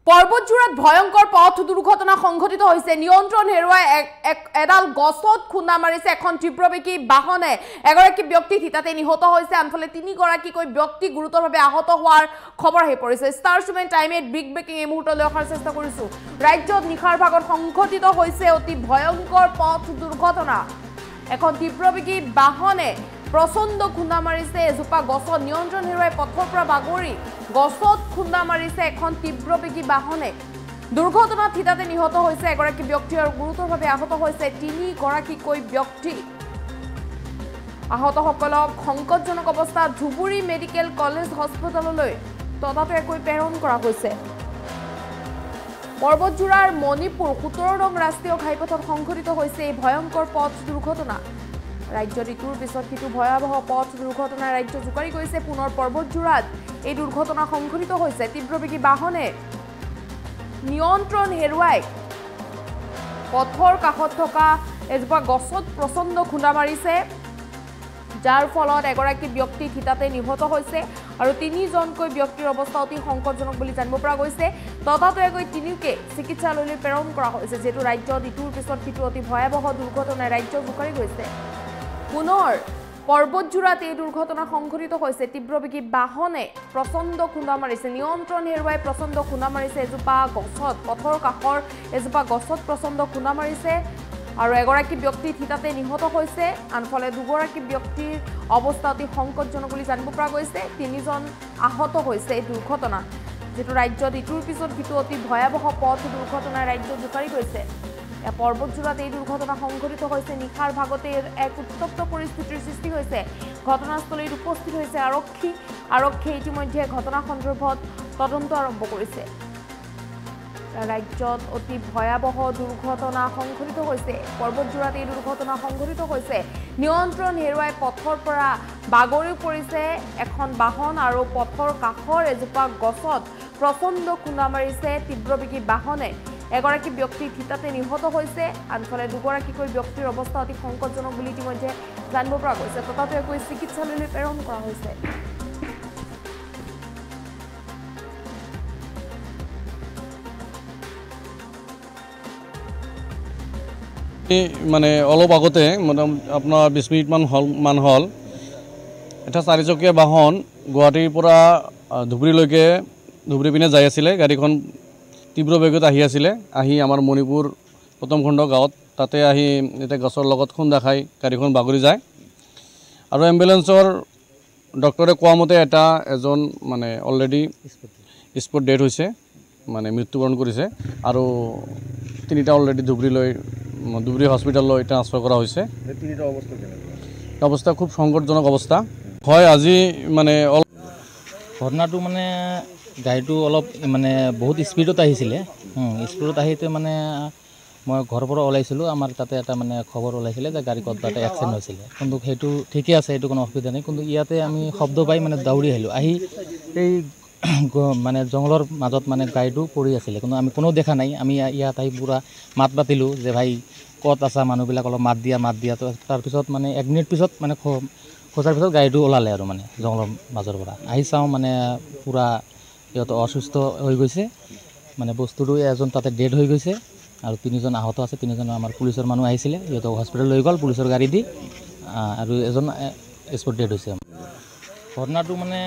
পৰ্বতজোৰাত ভয়ংকৰ পথ দুৰ্ঘটনা সংঘটিত হৈছে নিয়ন্ত্ৰণ হেৰুৱাই এডাল গছত খুন্দা মাৰিছে এখন তীব্ৰবেগী বাহনে এগৰাকী ব্যক্তি হিতাতে নিহত হৈছে আনফালে তিনিগৰাকীকৈ ব্যক্তি গুৰুতৰভাৱে আহত হোৱাৰ খবৰ আহি পৰিছে ষ্টাৰ ষ্টুডেণ্ট টাইমে বিগ ব্ৰেকিং এই মুহূৰ্তলৈ অহাৰ চেষ্টা কৰিছো ৰাজ্যত নিশাৰ ভাগত সংঘটিত হৈছে অতি ভয়ংকৰ পথ দুৰ্ঘটনা এখন তীব্ৰবেগী বাহনে প্ৰচণ্ড খুন্দা মাৰিছে এজোপা গছত নিয়ন্ত্ৰণ হেৰুৱাই পথৰ পৰা বাগৰি গছত খুন্দা মাৰিছে এখন তীব্ৰবেগী বাহনে দুৰ্ঘটনাত হিতাতে নিহত হৈছে এগৰাকী ব্যক্তি আৰু গুৰুতৰভাৱে আহত হৈছে তিনিগৰাকীকৈ ব্যক্তি আহতসকলক সংকটজনক অৱস্থাত ধুবুৰী মেডিকেল কলেজ হস্পিটেললৈ ততাতৈয়াকৈ প্ৰেৰণ কৰা হৈছে পৰ্বতজোৰাৰ মণিপুৰ 17 নং ৰাষ্ট্ৰীয় ঘাইপথত সংঘটিত হৈছে এই ভয়ংকৰ পথ দুৰ্ঘটনা ৰাজ্যত ইটোৰ পিছত সিটো ভয়াৱহ পথ দুৰ্ঘটনাৰ ৰাজ্য জোকাৰি গৈছে পুনৰ পৰ্বতজোৰাত এই দুৰ্ঘটনা সংঘটিত হৈছে তীব্ৰবেগী বাহনে নিয়ন্ত্ৰণ হেৰুৱাই পথৰ কাষত থকা এজোপা গছত প্ৰচণ্ড খুন্দা মাৰিছে যাৰ ফলত এগৰাকী ব্যক্তি হিতাতে নিহত হৈছে আৰু তিনিজনকৈ ব্যক্তিৰ অৱস্থা অতি সংকটজনক বুলি জানিব পৰা গৈছে ততাতৈয়াকৈ তিনিওকে চিকিৎসালয়লৈ প্ৰেৰণ কৰা হৈছে যেটো ৰাজ্যত ইটোৰ পিছত সিটো অতি ভয়াৱহ দুৰ্ঘটনাই ৰাজ্য জোকাৰি গৈছে পুনৰ পৰ্বতজোৰাত এই দুৰ্ঘটনা সংঘটিত হৈছে তীব্ৰবেগী বাহনে প্ৰচণ্ড খুন্দা মাৰিছে নিয়ন্ত্ৰণ হেৰুৱাই প্ৰচণ্ড খুন্দা মাৰিছে এজোপা গছত পথৰ কাষৰ এজোপা গছত প্ৰচণ্ড খুন্দা মাৰিছে আৰু এগৰাকী ব্যক্তি হিতাতে নিহত হৈছে আনফালে দুগৰাকী ব্যক্তিৰ অৱস্থা অতি সংকটজনক বুলি জানিব পৰা গৈছে তিনিজন আহত হৈছে এই দুৰ্ঘটনা যেটো ৰাজ্যত ইটোৰ পিছত সিটো অতি ভয়াৱহ পথ দুৰ্ঘটনাৰ ৰাজ্য জোকাৰি গৈছে পৰ্বতজোৰাত এই দুৰ্ঘটনা সংঘটিত হৈছে নিশাৰ ভাগতে এক উত্তপ্ত পৰিস্থিতিৰ সৃষ্টি হৈছে ঘটনাস্থলীত উপস্থিত হৈছে আৰক্ষী ইতিমধ্যে ঘটনা সন্দৰ্ভত তদন্ত আৰম্ভ কৰিছে ৰাজ্যত অতি ভয়াৱহ দুৰ্ঘটনা সংঘটিত হৈছে পৰ্বতজোৰাত এই দুৰ্ঘটনা সংঘটিত হৈছে নিয়ন্ত্ৰণ হেৰুৱাই পথৰ পৰা বাগৰি পৰিছে এখন বাহন আৰু পথৰ কাষৰ এজোপা গছত প্ৰচণ্ড খুন্দা মাৰিছে তীব্ৰবেগী বাহনে এগৰাকী ব্যক্তি হিতাতে নিহত হৈছে আনফালে দুগৰাকীকৈ ব্যক্তিৰ অৱস্থা অতি সংকটজনক বুলি ইতিমধ্যে জানিব পৰা গৈছে ততাতৈয়াকৈ চিকিৎসালয়লৈ প্ৰেৰণ কৰা হৈছে মানে অলপ আগতে আপোনাৰ 20 মিনিটমান হল এটা চাৰিচকীয়া বাহন গুৱাহাটীৰ পৰা ধুবুৰী পিনে যাই আছিলে গাড়ীখন তীব্ৰ বেগত আহি আমাৰ মণিপুৰ প্ৰথম খণ্ড গাঁৱত তাতে আহি এটা গছৰ লগত খুন্দা খাই গাড়ীখন বাগৰি যায় আৰু এম্বুলেন্সৰ ডক্টৰে কোৱা মতে এজন মানে অলৰেডি স্পট ডেথ হৈছে মানে মৃত্যুবৰণ কৰিছে আৰু তিনিটা অলৰেডি ধুবুৰী হস্পিটেললৈ ট্ৰান্সফাৰ কৰা হৈছে তিনিটা অৱস্থা কেনেকুৱা অৱস্থা খুব সংকটজনক অৱস্থা হয় আজি মানে ঘটনাটো মানে গাড়ীটো অলপ মানে বহুত স্পীডত আহিছিলে স্পীডত আহিতে মানে মই ঘৰৰ পৰা ওলাইছিলোঁ আমাৰ তাতে এটা মানে খবৰ ওলাইছিলে যে গাড়ী ক'ৰবাত এক্সিডেণ্ট হৈছিলে কিন্তু সেইটো ঠিকে আছে সেইটো কোনো অসুবিধা নাই কিন্তু ইয়াতে আমি শব্দ পাই মানে দৌৰি আহিলোঁ আহি এই মানে জংঘলৰ মাজত মানে গাড়ীটো পৰি আছিলে কিন্তু আমি কোনো দেখা নাই আমি ইয়াত আহি পূৰা মাত পাতিলোঁ যে ভাই ক'ত আছা মানুহবিলাক অলপ মাত দিয়া তো তাৰপিছত মানে 1 মিনিট পিছত মানে খোজাৰ পিছত গাড়ীটো ওলালে আৰু মানে জংঘলৰ মাজৰ পৰা আহি চাওঁ মানে পূৰা ইহঁত অসুস্থ হৈ গৈছে মানে বস্তুটো এজন তাতে ডেড হৈ গৈছে আৰু 3জন আহত আছে 3জন আমাৰ পুলিচৰ মানুহ আহিছিলে ইহঁতক হস্পিটেল লৈ গ'ল পুলিচৰ গাড়ী দি আৰু এজন স্পট ডেড হৈছে ঘটনাটো মানে